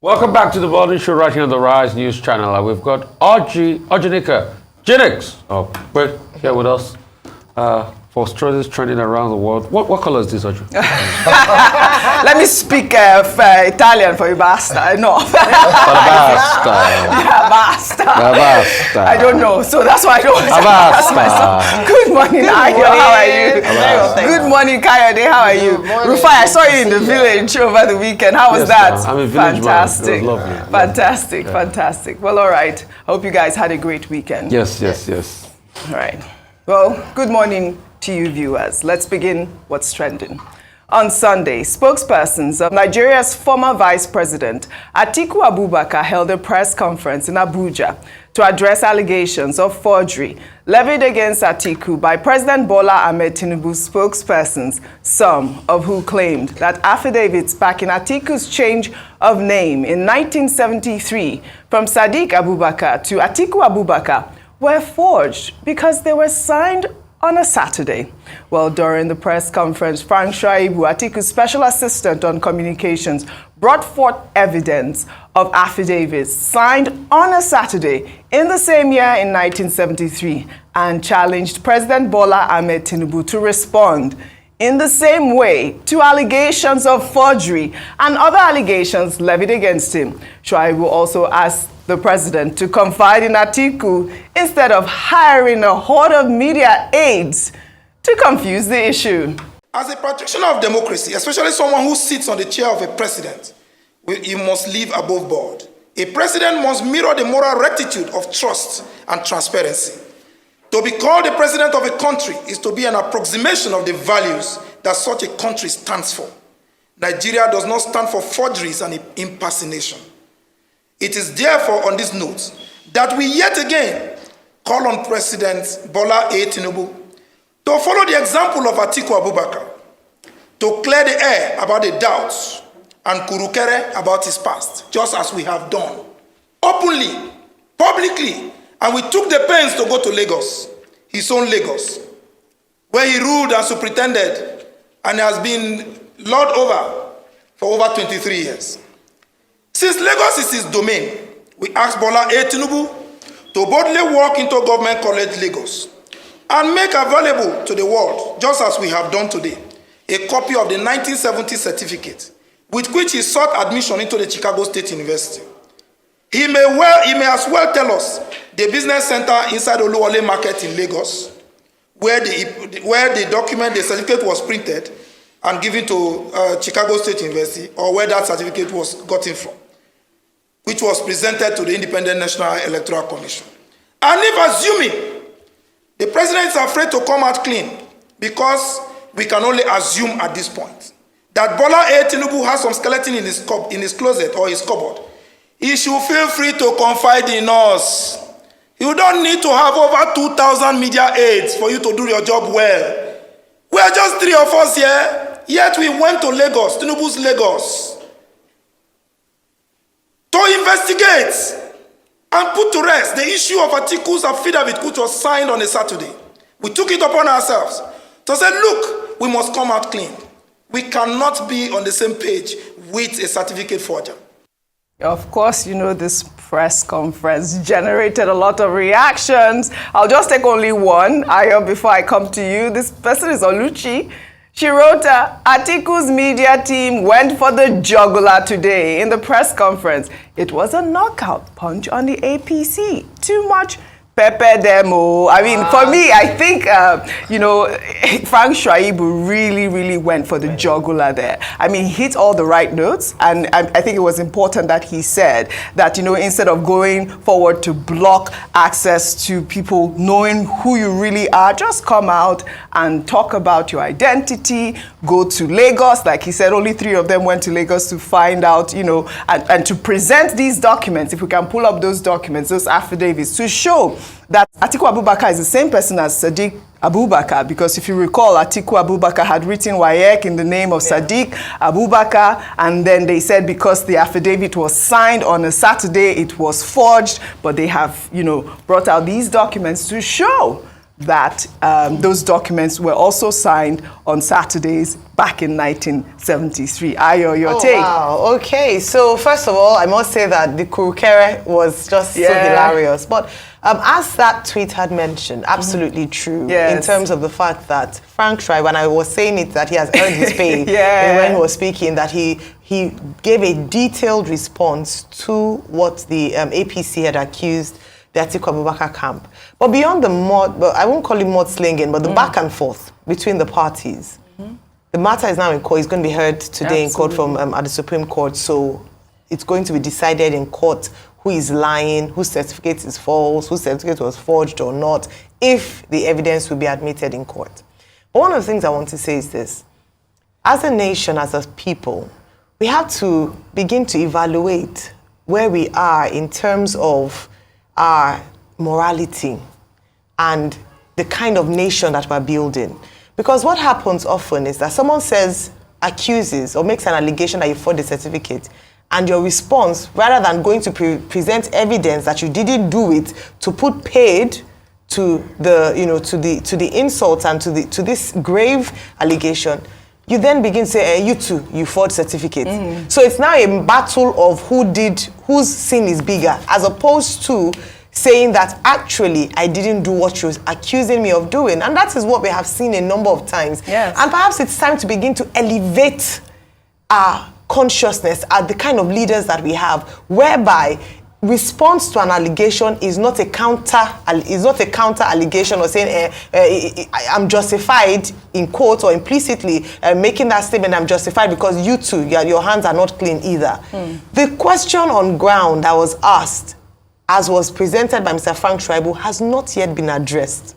Welcome back to the morning show right here on the Rise News Channel. We've got OjyOkpe, here with us for stories trending around the world. What color is this, Oji? Let me speak Italian for you, basta. No. Basta. Yeah, basta. I don't know, so that's why I don't ask myself. Good morning, Ayo. How are you? Good morning, Kayode. How are you? Rufai, I saw you in the village over the weekend. How was that? I'm a village fantastic. Man. It was lovely. Fantastic, fantastic. Well, all right. I hope you guys had a great weekend. Yes. All right. Well, good morning to you viewers. Let's begin what's trending. On Sunday, spokespersons of Nigeria's former Vice President, Atiku Abubakar, held a press conference in Abuja to address allegations of forgery levied against Atiku by President Bola Ahmed Tinubu's spokespersons, some of who claimed that affidavits backing Atiku's change of name in 1973 from Sadiq Abubakar to Atiku Abubakar were forged because they were signed on a Saturday. Well, during the press conference, Phrank Shaibu, Atiku's special assistant on communications, brought forth evidence of affidavits signed on a Saturday in the same year in 1973 and challenged President Bola Ahmed Tinubu to respond in the same way to allegations of forgery and other allegations levied against him. Shaibu also asked the president to confide in Atiku instead of hiring a horde of media aides to confuse the issue. As a practitioner of democracy, especially someone who sits on the chair of a president, you must live above board. A president must mirror the moral rectitude of trust and transparency. To be called the president of a country is to be an approximation of the values that such a country stands for. Nigeria does not stand for forgeries and impersonation. It is therefore on this note that we yet again call on President Bola Ahmed Tinubu to follow the example of Atiku Abubakar, to clear the air about the doubts and kurukere about his past, just as we have done, openly, publicly, and we took the pains to go to Lagos, his own Lagos, where he ruled and superintended and has been lord over for over 23 years. Since Lagos is his domain, we ask Bola Ahmed Tinubu to boldly walk into Government College Lagos and make available to the world, just as we have done today, a copy of the 1970 certificate with which he sought admission into the Chicago State University. He may as well tell us the business center inside Oluwole Market in Lagos, where the document, the certificate was printed and given to Chicago State University, or where that certificate was gotten from, which was presented to the Independent National Electoral Commission. And if assuming the president is afraid to come out clean, because we can only assume at this point that Bola Ahmed Tinubu has some skeleton in his closet or his cupboard, he should feel free to confide in us. You don't need to have over 2,000 media aides for you to do your job well. We are just 3 of us here, yet we went to Lagos, Tinubu's Lagos, to investigate and put to rest the issue of Atiku's affidavit, which was signed on a Saturday. We took it upon ourselves to say, look, we must come out clean. We cannot be on the same page with a certificate forger. Of course, you know, this press conference generated a lot of reactions. I'll just take only one, Ayo, before I come to you. This person is Oluchi. She wrote, Atiku's media team went for the jugular today in the press conference. It was a knockout punch on the APC. Too much pepper demo. I mean, for me, I think, Phrank Shaibu really went for the jugular there. I mean, he hit all the right notes, and I think it was important that he said that, instead of going forward to block access to people knowing who you really are, just come out and talk about your identity, go to Lagos. Like he said, only 3 of them went to Lagos to find out, and to present these documents, if we can pull up those documents, those affidavits, to show that Atiku Abubakar is the same person as Sadiq Abubakar, because if you recall, Atiku Abubakar had written WAEC in the name of Sadiq Abubakar, and then they said because the affidavit was signed on a Saturday, it was forged, but they have, brought out these documents to show that those documents were also signed on Saturdays back in 1973. Ayo, your take? Wow, okay. So first of all, I must say that the Kurukere was just so hilarious. But as that tweet had mentioned, absolutely true in terms of the fact that Phrank Shaibu, when I was saying it, that he has earned his pay when he was speaking, that he gave a detailed response to what the APC had accused the Atiku Abubakar camp. But beyond the I won't call it mudslinging, but the back and forth between the parties. The matter is now in court. It's going to be heard today in court from at the Supreme Court. So it's going to be decided in court who is lying, whose certificate is false, whose certificate was forged or not, if the evidence will be admitted in court. But one of the things I want to say is this. As a nation, as a people, we have to begin to evaluate where we are in terms of our morality and the kind of nation that we're building. Because what happens often is that someone accuses or makes an allegation that you forged a certificate, and your response, rather than going to present evidence that you didn't do it, to put paid to the to the insults and to this grave allegation, you then begin to say, you too, you forged certificates. So it's now a battle of whose sin is bigger, as opposed to saying that actually I didn't do what she was accusing me of doing. And that is what we have seen a number of times. Yes. And perhaps it's time to begin to elevate our consciousness at the kind of leaders that we have, whereby response to an allegation is not a counter allegation, or saying I'm justified in quotes or implicitly making that statement, I'm justified because you too, your hands are not clean either. The question on ground that was asked, as was presented by Mr. Phrank Shaibu, has not yet been addressed.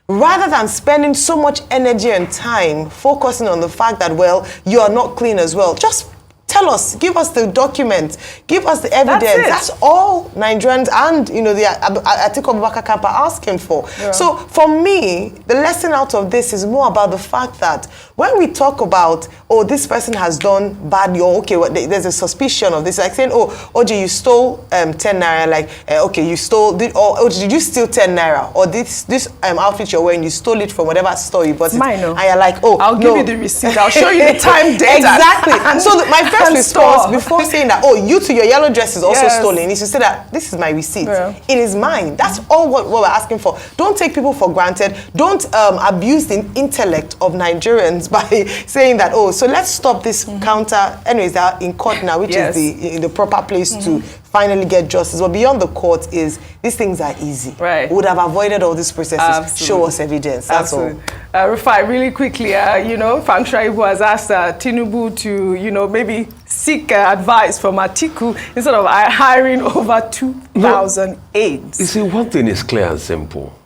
Rather than spending so much energy and time focusing on the fact that, well, you are not clean as well, just tell us, give us the documents, give us the evidence. That's all Nigerians and, the Atiku Abubakar camp are asking for. Yeah. So for me, the lesson out of this is more about the fact that when we talk about, oh, this person has done bad, there's a suspicion of this, like saying, oh, Oji, you stole 10 naira, like, okay, you stole, or did you steal 10 naira? Or this outfit you're wearing, you stole it from whatever store you bought it. Mine, no. And you're like, oh, I'll give you the receipt, I'll show you the time data. Exactly. So my first response before saying that, oh, you too, your yellow dress is also stolen, is to say that this is my receipt. Yeah. It is mine. That's all what we're asking for. Don't take people for granted. Don't abuse the intellect of Nigerians by saying that, oh, so let's stop this counter. Anyways, they're in court now, which is the proper place to finally get justice. But beyond the court is, these things are easy. Right. We would have avoided all these processes. Absolutely. Show us evidence. That's all. Rufai, really quickly, Phrank Shaibu has asked Tinubu to, maybe seek advice from Atiku instead of hiring over 2,000 aides. You see, one thing is clear and simple.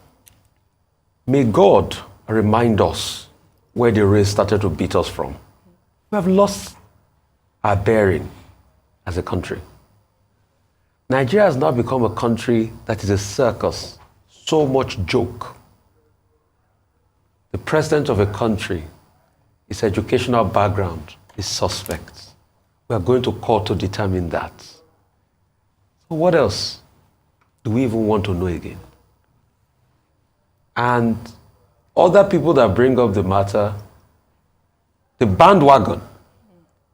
May God remind us where the race started to beat us from. We have lost our bearing as a country. Nigeria has now become a country that is a circus, so much joke. The president of a country, his educational background is suspect. We are going to court to determine that. So what else do we even want to know again? And other people that bring up the matter, the bandwagon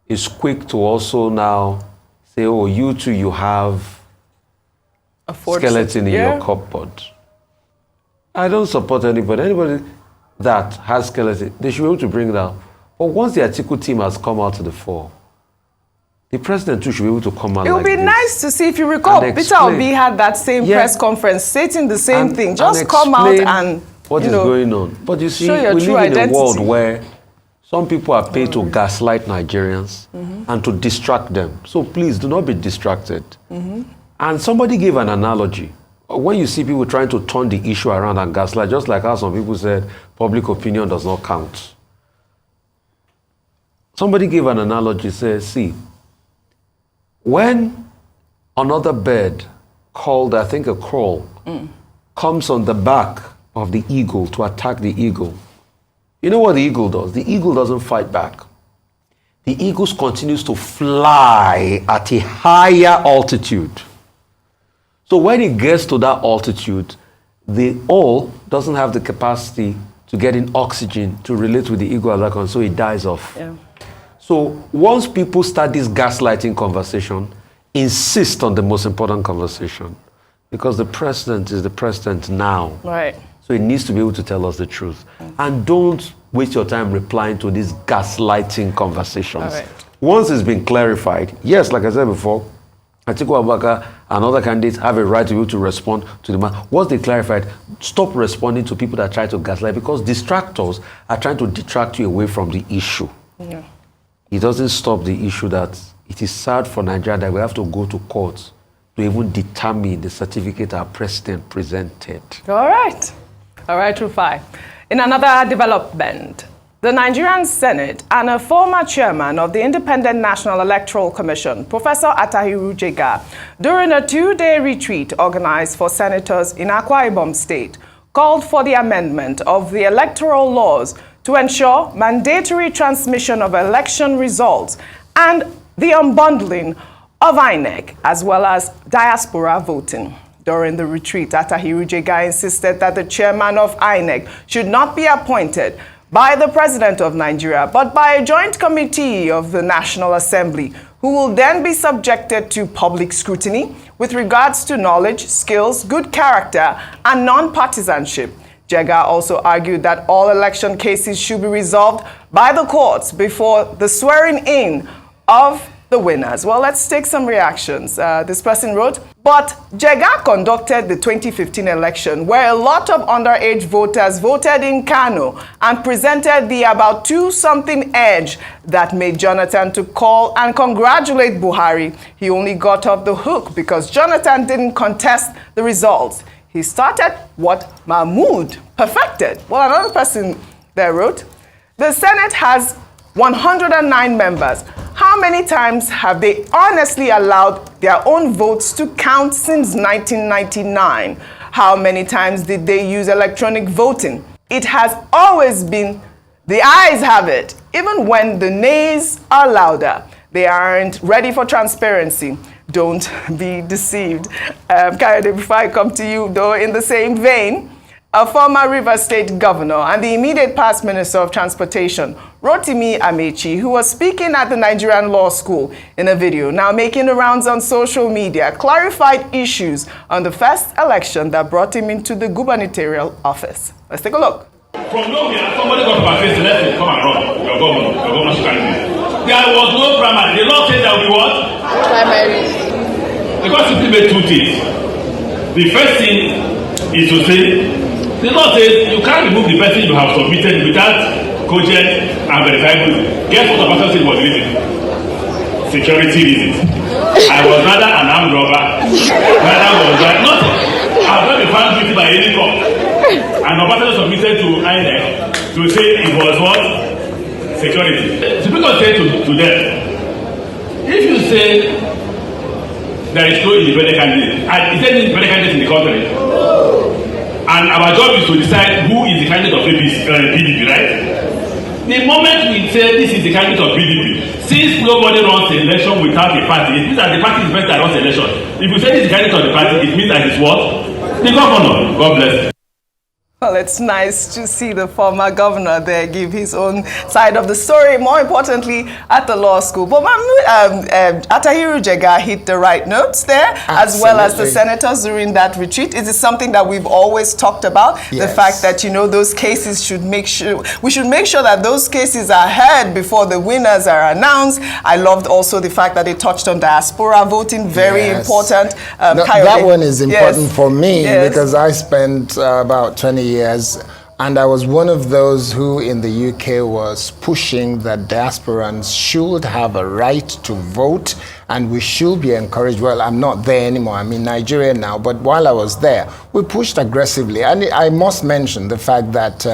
is quick to also now say, oh, you too, you have a skeleton in your cupboard. I don't support anybody. Anybody that has skeleton, they should be able to bring it out. But once the Atiku team has come out to the fore, the president too should be able to come out. It would be nice to see, if you recall, Peter Obi had that same press conference stating the same thing. Just come out and what is going on. But you see, we live in a world where some people are paid to gaslight Nigerians and to distract them. So please do not be distracted. And somebody gave an analogy. When you see people trying to turn the issue around and gaslight, just like how some people said public opinion does not count. Somebody gave an analogy, says, see, when another bird called, I think, a crow, comes on the back of the eagle to attack the eagle, you know what the eagle does? The eagle doesn't fight back. The eagle continues to fly at a higher altitude. So when it gets to that altitude, the all doesn't have the capacity to get in oxygen to relate with the ego of that one, so it dies off. Yeah. So once people start this gaslighting conversation, insist on the most important conversation, because the president is the president now. Right. So he needs to be able to tell us the truth. And don't waste your time replying to these gaslighting conversations. Right. Once it's been clarified, yes, like I said before, Atiku Abubakar and other candidates have a right to be able to respond to the man. Once they clarified, stop responding to people that try to gaslight, because distractors are trying to detract you away from the issue. Yeah. It doesn't stop the issue that it is sad for Nigeria that we have to go to court to even determine the certificate our president presented. All right. All right, Rufai. In another development, the Nigerian Senate and a former chairman of the Independent National Electoral Commission, Professor Jega, during a 2-day retreat organized for senators in Akwa Ibom State, called for the amendment of the electoral laws to ensure mandatory transmission of election results and the unbundling of INEC, as well as diaspora voting. During the retreat, Jega insisted that the chairman of INEC should not be appointed by the President of Nigeria, but by a joint committee of the National Assembly, who will then be subjected to public scrutiny with regards to knowledge, skills, good character, and non-partisanship. Jega also argued that all election cases should be resolved by the courts before the swearing in of the winners. Well, let's take some reactions. This person wrote, but Jega conducted the 2015 election where a lot of underage voters voted in Kano and presented the about 2-something edge that made Jonathan to call and congratulate Buhari. He only got off the hook because Jonathan didn't contest the results. He started what Mahmoud perfected. Well, another person there wrote, the Senate has 109 members. How many times have they honestly allowed their own votes to count since 1999? How many times did they use electronic voting? It has always been, the ayes have it, even when the nays are louder. They aren't ready for transparency. Don't be deceived. Kayode, before I come to you, though, in the same vein, a former Rivers State governor and the immediate past Minister of Transportation, Rotimi Amechi, who was speaking at the Nigerian Law School in a video now making the rounds on social media, clarified issues on the first election that brought him into the gubernatorial office. Let's take a look. From nowhere, somebody got to my face and said, come and run. Your government candidate. There was no primary. The law said that we what? Primary. Because simply made 2 things. The first thing is to say, the law says you can't remove the person you have submitted without cogent and verifiable. Guess what the person said was leaving? Security reasons. I was rather an armed robber. Rather was that nothing. I was not found guilty by any court. And the person submitted to INEC to say it was what? Security. So people say to them, if you say there is no independent candidate, and is there any independent candidate in the country? And our job is to decide who is the candidate of PDP, right? The moment we say this is the candidate of PDP, since nobody runs the election without a party, it means that the party is better that runs the election. If you say this is the candidate of the party, it means that it's what? The governor. God bless. Well, it's nice to see the former governor there give his own side of the story, more importantly, at the law school. But Jega hit the right notes there, Absolutely. As well as the senators during that retreat. Is it something that we've always talked about? Yes. The fact that, those cases we should make sure that those cases are heard before the winners are announced. I loved also the fact that they touched on diaspora voting, very important. That one is important for me because I spent about 20 years, and I was one of those who in the UK was pushing that diasporans should have a right to vote and we should be encouraged. Well, I'm not there anymore. I'm in Nigeria now, but while I was there, we pushed aggressively. And I must mention the fact that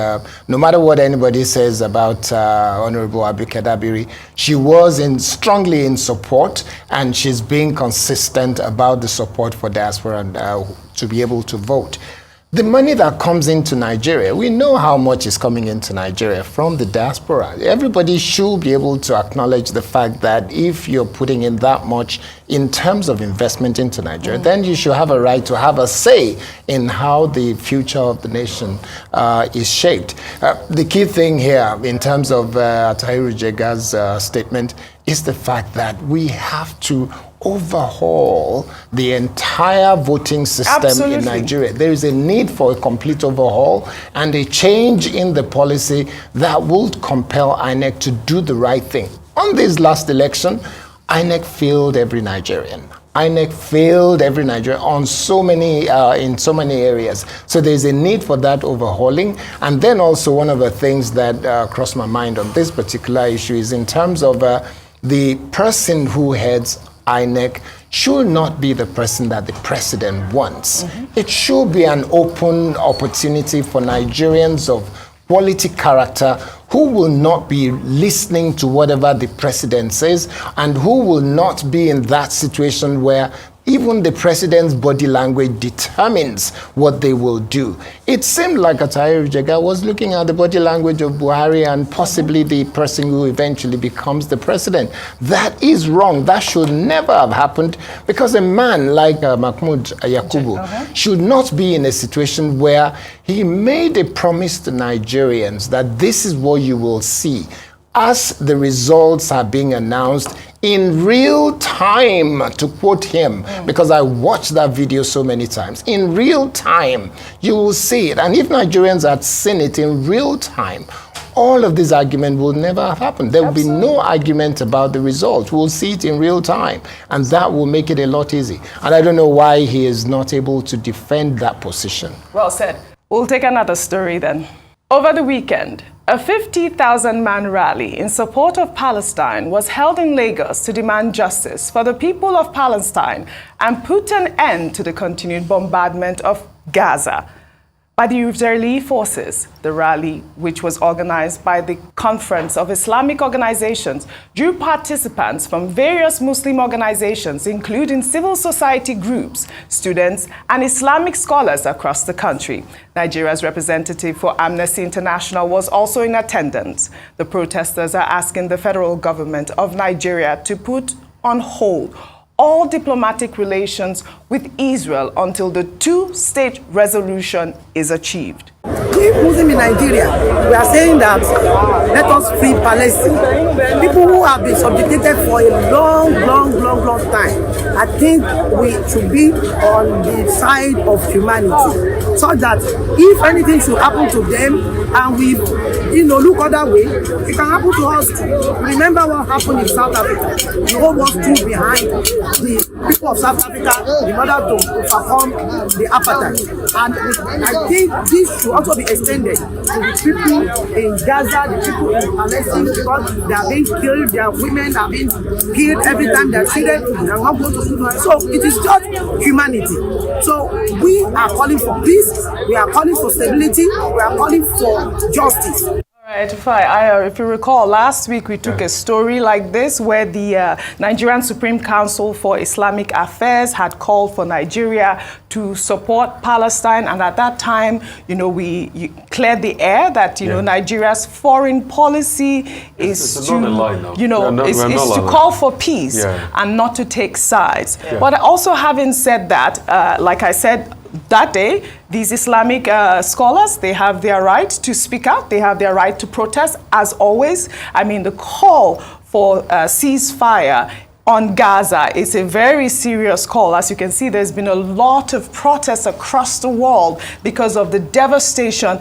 no matter what anybody says about Honorable Abike Dabiri, she was strongly in support, and she's being consistent about the support for diaspora to be able to vote. The money that comes into Nigeria, we know how much is coming into Nigeria from the diaspora. Everybody should be able to acknowledge the fact that if you're putting in that much in terms of investment into Nigeria, then you should have a right to have a say in how the future of the nation is shaped. The key thing here in terms of Atahiru Jega's statement is the fact that we have to overhaul the entire voting system in Nigeria. There is a need for a complete overhaul and a change in the policy that would compel INEC to do the right thing. On this last election, INEC failed every Nigerian. INEC failed every Nigerian on so many, in so many areas. So there's a need for that overhauling. And then also one of the things that crossed my mind on this particular issue is in terms of the person who heads INEC should not be the person that the president wants. It should be an open opportunity for Nigerians of quality character who will not be listening to whatever the president says and who will not be in that situation where even the president's body language determines what they will do. It seemed like Atahiru Jega was looking at the body language of Buhari and possibly the person who eventually becomes the president. That is wrong. That should never have happened because a man like Mahmoud Yakubu should not be in a situation where he made a promise to Nigerians that this is what you will see as the results are being announced in real time, to quote him, because I watched that video so many times. In real time, you will see it. And if Nigerians had seen it in real time, all of this argument will never have happened. There will be no argument about the results. We'll see it in real time. And that will make it a lot easier. And I don't know why he is not able to defend that position. Well said. We'll take another story then. Over the weekend, a 50,000-man rally in support of Palestine was held in Lagos to demand justice for the people of Palestine and put an end to the continued bombardment of Gaza by the Israeli forces. The rally, which was organized by the Conference of Islamic Organizations, drew participants from various Muslim organizations, including civil society groups, students, and Islamic scholars across the country. Nigeria's representative for Amnesty International was also in attendance. The protesters are asking the federal government of Nigeria to put on hold all diplomatic relations with Israel until the two-state resolution is achieved. We Muslims in Nigeria, we are saying that let us free Palestine. People who have been subjugated for a long time. I think we should be on the side of humanity, so that if anything should happen to them and we, look other way, it can happen to us too. Remember what happened in South Africa. The whole world stood behind the people of South Africa in order to overcome the apartheid. And I think this should also be extended to the people in Gaza, the people in Palestine, because they are being killed, their women are being killed every time they're treated, they are not going to school. So it is just humanity. So we are calling for peace, we are calling for stability, we are calling for justice. Right, if you recall, last week we took a story like this where the Nigerian Supreme Council for Islamic Affairs had called for Nigeria to support Palestine, and at that time, we cleared the air that Nigeria's foreign policy is to, to call for peace and not to take sides. But also, having said that, like I said that day, these Islamic scholars, they have their right to speak out, they have their right to protest, as always. I mean, the call for ceasefire on Gaza is a very serious call. As you can see, there's been a lot of protests across the world because of the devastation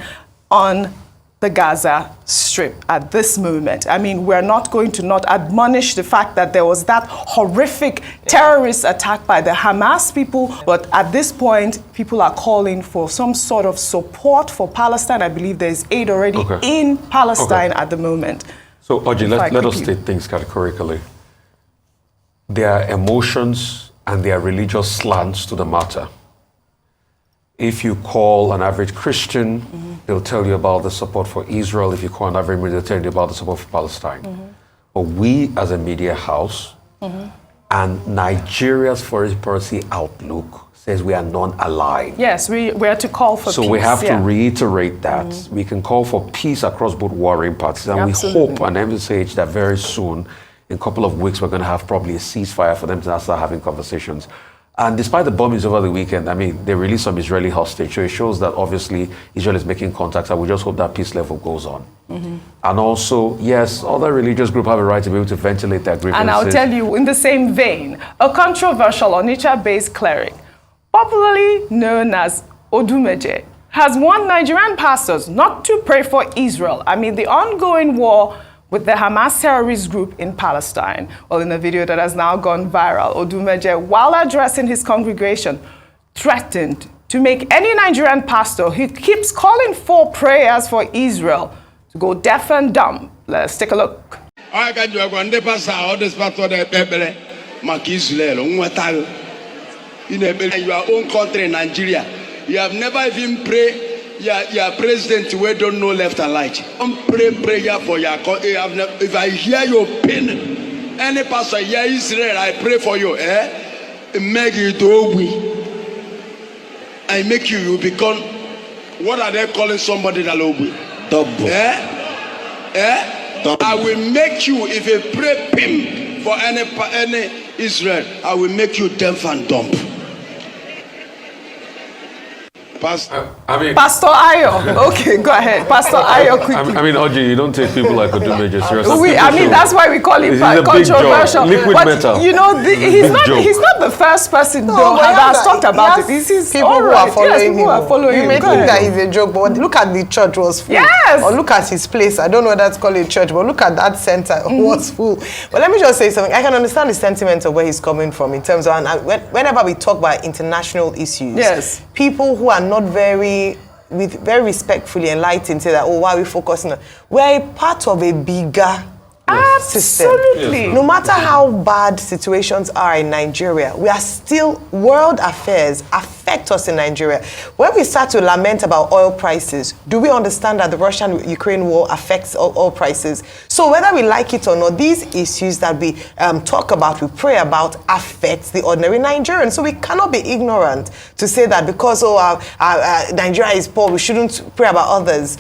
on the Gaza Strip at this moment. I mean, we're not going to not admonish the fact that there was that horrific terrorist attack by the Hamas people, but at this point, people are calling for some sort of support for Palestine. I believe there's aid already in Palestine at the moment. So, Oji, let us state things categorically. There are emotions and there are religious slants to the matter. If you call an average Christian, they'll tell you about the support for Israel. If you call an average Muslim, they'll tell you about the support for Palestine. But we, as a media house, and Nigeria's foreign policy outlook says we are non-aligned. Yes, we are to call for peace. So we have to reiterate that. We can call for peace across both warring parties. And we hope and envisage that very soon, in a couple of weeks, we're going to have probably a ceasefire for them to start having conversations. And despite the bombings over the weekend, I mean, they released some Israeli hostage. So it shows that obviously Israel is making contacts, and we just hope that peace level goes on. And also, yes, other religious groups have a right to be able to ventilate their grievances. And I'll tell you, in the same vein, a controversial Onitsha-based cleric, popularly known as Odumeje, has warned Nigerian pastors not to pray for Israel amid the ongoing war with the Hamas terrorist group in Palestine. Well, in a video that has now gone viral, Odumeje, while addressing his congregation, threatened to make any Nigerian pastor who keeps calling for prayers for Israel to go deaf and dumb. Let's take a look. In your own country, Nigeria, you have never even prayed. Your president, we don't know left and right. Don't pray prayer for your country. If I hear your pain, any pastor here Israel, I pray for you. Make you do we. I make you become. What are they calling somebody that will be? Double. I will make you, if you pray pim for any Israel, I will make you deaf and dumb. Pastor Ayo. Okay, go ahead. Pastor Ayo, quickly. I mean, Oji, you don't take people like Odumeje seriously. I mean, that's why we call him controversial. Liquid metal. You know, he's not the first person though that has talked about it. This is people who are following him. You may think that he's a joke, but look at the church was full. Yes. Or look at his place. I don't know whether to call it church, but look at that center. Was full. But let me just say something. I can understand the sentiment of where he's coming from in terms of, and whenever we talk about international issues, people who are not very respectfully enlightened say that, oh, why are we focusing on? We're a part of a bigger system. Absolutely. No matter how bad situations are in Nigeria, we are still, world affairs affect us in Nigeria. When we start to lament about oil prices, do we understand that the Russian-Ukraine war affects oil prices? So whether we like it or not, these issues that we talk about, we pray about, affect the ordinary Nigerian. So we cannot be ignorant to say that because Nigeria is poor, we shouldn't pray about others.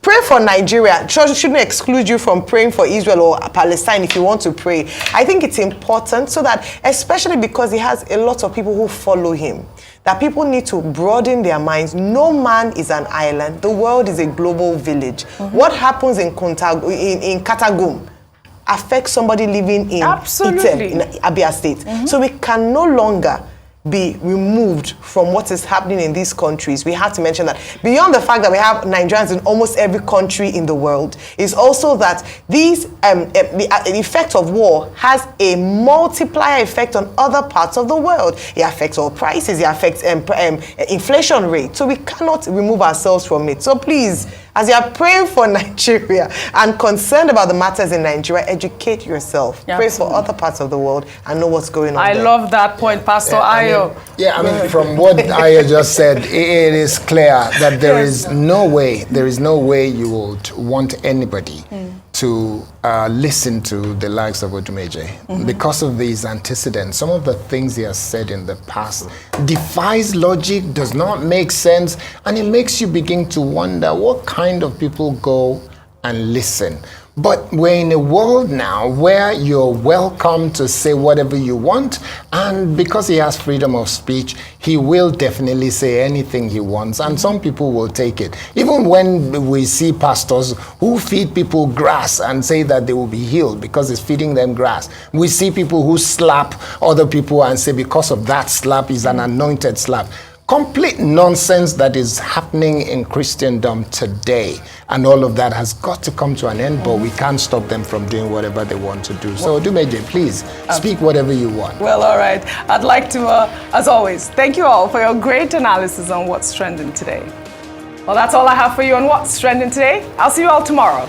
Pray for Nigeria. Church shouldn't exclude you from praying for Israel or Palestine if you want to pray. I think it's important so that, especially because he has a lot of people who follow him, that people need to broaden their minds. No man is an island. The world is a global village. What happens in Katagum affects somebody living in Iten, in Abia State. So we can no longer be removed from what is happening in these countries. We have to mention that beyond the fact that we have Nigerians in almost every country in the world, is also that these the effect of war has a multiplier effect on other parts of the world. It affects all prices, it affects inflation rate. So we cannot remove ourselves from it. So please, as you are praying for Nigeria and concerned about the matters in Nigeria, educate yourself. Pray for other parts of the world and know what's going on. I love that point, Pastor Ayo. I mean, from what Ayo just said, it is clear that there is no way you would want anybody to listen to the likes of Odumeje because of these antecedents. Some of the things he has said in the past defies logic, does not make sense, and it makes you begin to wonder what kind of people go and listen. But we're in a world now where you're welcome to say whatever you want, and because he has freedom of speech, he will definitely say anything he wants, and some people will take it. Even when we see pastors who feed people grass and say that they will be healed because it's feeding them grass. We see people who slap other people and say because of that slap is an anointed slap. Complete nonsense that is happening in Christendom today, and all of that has got to come to an end, but we can't stop them from doing whatever they want to do. So Odumeje, please speak whatever you want. Well, all right. I'd like to, as always, thank you all for your great analysis on what's trending today. Well, that's all I have for you on what's trending today. I'll see you all tomorrow.